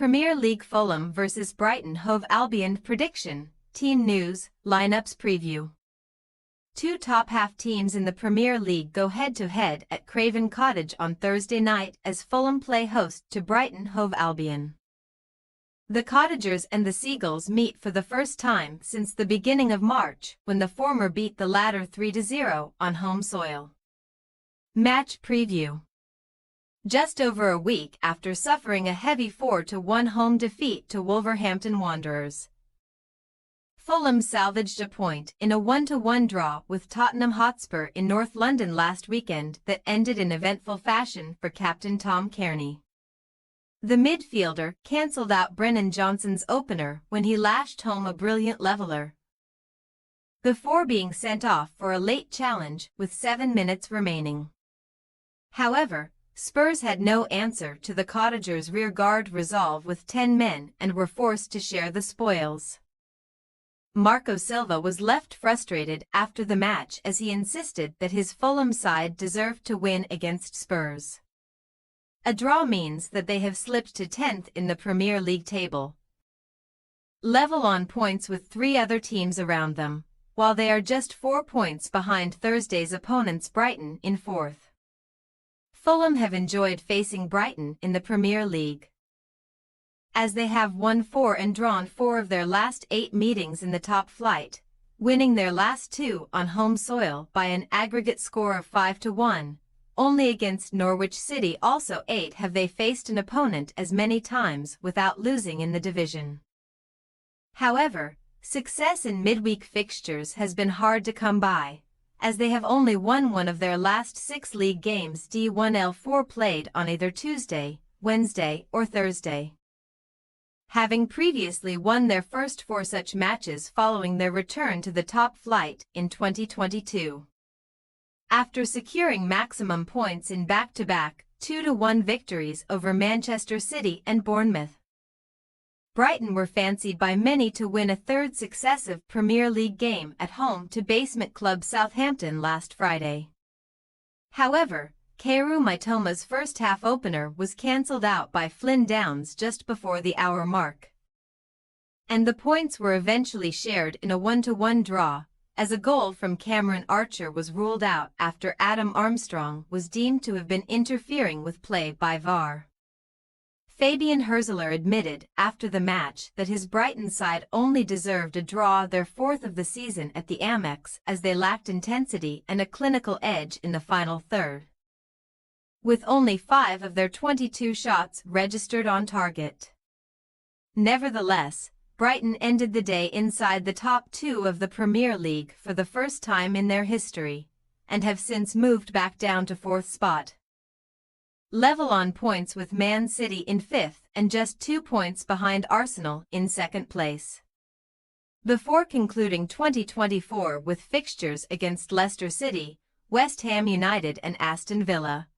Premier League Fulham vs Brighton Hove Albion prediction, team news, lineups preview. Two top-half teams in the Premier League go head-to-head at Craven Cottage on Thursday night as Fulham play host to Brighton Hove Albion. The Cottagers and the Seagulls meet for the first time since the beginning of March, when the former beat the latter 3-0 on home soil. Match preview. Just over a week after suffering a heavy 4-1 home defeat to Wolverhampton Wanderers, Fulham salvaged a point in a 1-1 draw with Tottenham Hotspur in North London last weekend that ended in eventful fashion for captain Tom Cairney. The midfielder cancelled out Brennan Johnson's opener when he lashed home a brilliant leveller, before being sent off for a late challenge with 7 minutes remaining. However, Spurs had no answer to the Cottagers' rearguard resolve with 10 men and were forced to share the spoils. Marco Silva was left frustrated after the match as he insisted that his Fulham side deserved to win against Spurs. A draw means that they have slipped to 10th in the Premier League table, level on points with 3 other teams around them, while they are just 4 points behind Thursday's opponents Brighton in 4th. Fulham have enjoyed facing Brighton in the Premier League, as they have won 4 and drawn 4 of their last 8 meetings in the top flight, winning their last 2 on home soil by an aggregate score of 5-1. Only against Norwich City also 8 have they faced an opponent as many times without losing in the division. However, success in midweek fixtures has been hard to come by, as they have only won 1 of their last 6 league games D1L4 played on either Tuesday, Wednesday or Thursday, having previously won their first 4 such matches following their return to the top flight in 2022. After securing maximum points in back-to-back 2-1 victories over Manchester City and Bournemouth, Brighton were fancied by many to win a 3rd successive Premier League game at home to basement club Southampton last Friday. However, Kaoru Mitoma's first-half opener was cancelled out by Flynn Downs just before the hour mark, and the points were eventually shared in a 1-1 draw, as a goal from Cameron Archer was ruled out after Adam Armstrong was deemed to have been interfering with play by VAR. Fabian Hürzeler admitted after the match that his Brighton side only deserved a draw, their 4th of the season at the Amex, as they lacked intensity and a clinical edge in the final third, with only 5 of their 22 shots registered on target. Nevertheless, Brighton ended the day inside the top 2 of the Premier League for the first time in their history, and have since moved back down to 4th spot, level on points with Man City in 5th and just 2 points behind Arsenal in 2nd place. Before concluding 2024 with fixtures against Leicester City, West Ham United and Aston Villa,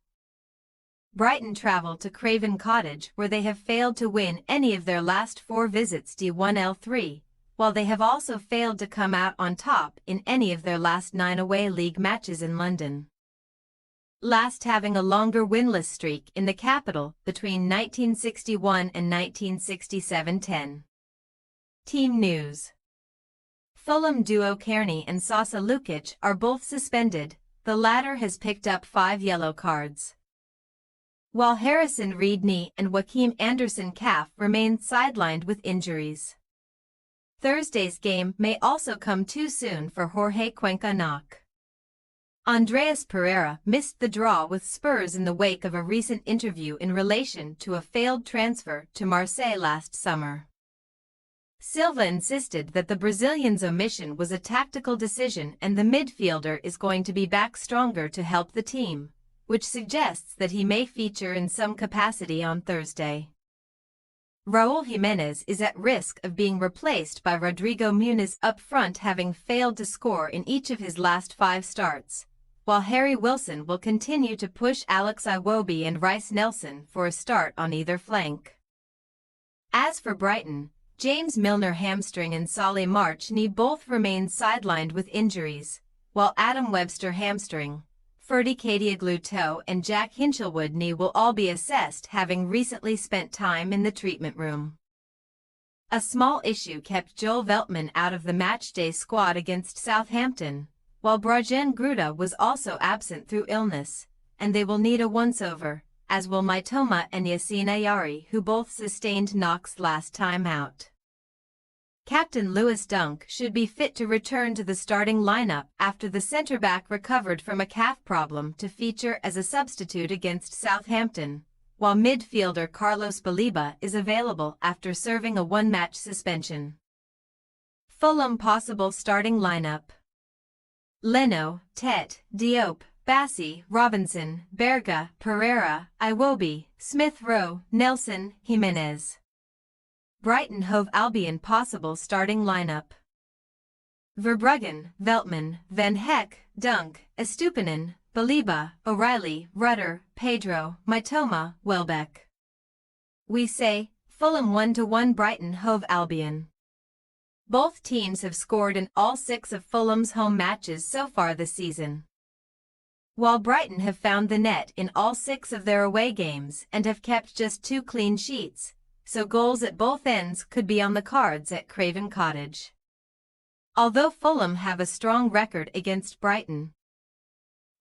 Brighton travel to Craven Cottage, where they have failed to win any of their last 4 visits D1L3, while they have also failed to come out on top in any of their last 9 away league matches in London, last having a longer winless streak in the capital between 1961 and 1967-10. Team news. Fulham duo Cairney and Sasa Lukic are both suspended. The latter has picked up 5 yellow cards, while Harrison Reed-Knee and Joachim Anderson calf remain sidelined with injuries. Thursday's game may also come too soon for Jorge Cuenca knock. Andreas Pereira missed the draw with Spurs in the wake of a recent interview in relation to a failed transfer to Marseille last summer. Silva insisted that the Brazilian's omission was a tactical decision and the midfielder is going to be back stronger to help the team, which suggests that he may feature in some capacity on Thursday. Raúl Jiménez is at risk of being replaced by Rodrigo Muniz up front, having failed to score in each of his last 5 starts, while Harry Wilson will continue to push Alex Iwobi and Rice Nelson for a start on either flank. As for Brighton, James Milner hamstring and Solly March knee both remain sidelined with injuries, while Adam Webster hamstring, Ferdy Kadioglu and Jack Hinchelwood will all be assessed, having recently spent time in the treatment room. A small issue kept Joel Veltman out of the matchday squad against Southampton, while Brighton Gruda was also absent through illness, and they will need a once-over, as will Mitoma and Yassine Ayari, who both sustained knocks last time out. Captain Lewis Dunk should be fit to return to the starting lineup after the centre-back recovered from a calf problem to feature as a substitute against Southampton, while midfielder Carlos Baliba is available after serving a one-match suspension. Fulham possible starting lineup: Leno, Tet, Diop, Bassi, Robinson, Berga, Pereira, Iwobi, Smith-Rowe, Nelson, Jimenez. Brighton Hove Albion possible starting lineup: Verbruggen, Veltman, Van Heck, Dunk, Estupinan, Baliba, O'Reilly, Rudder, Pedro, Mitoma, Welbeck. We say, Fulham 1-1 Brighton Hove Albion. Both teams have scored in all 6 of Fulham's home matches so far this season, while Brighton have found the net in all 6 of their away games and have kept just 2 clean sheets, so goals at both ends could be on the cards at Craven Cottage. Although Fulham have a strong record against Brighton,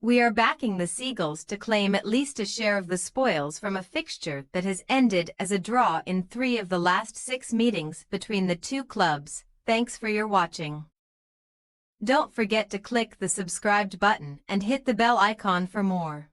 we are backing the Seagulls to claim at least a share of the spoils from a fixture that has ended as a draw in 3 of the last 6 meetings between the two clubs. Thanks for your watching. Don't forget to click the subscribed button and hit the bell icon for more.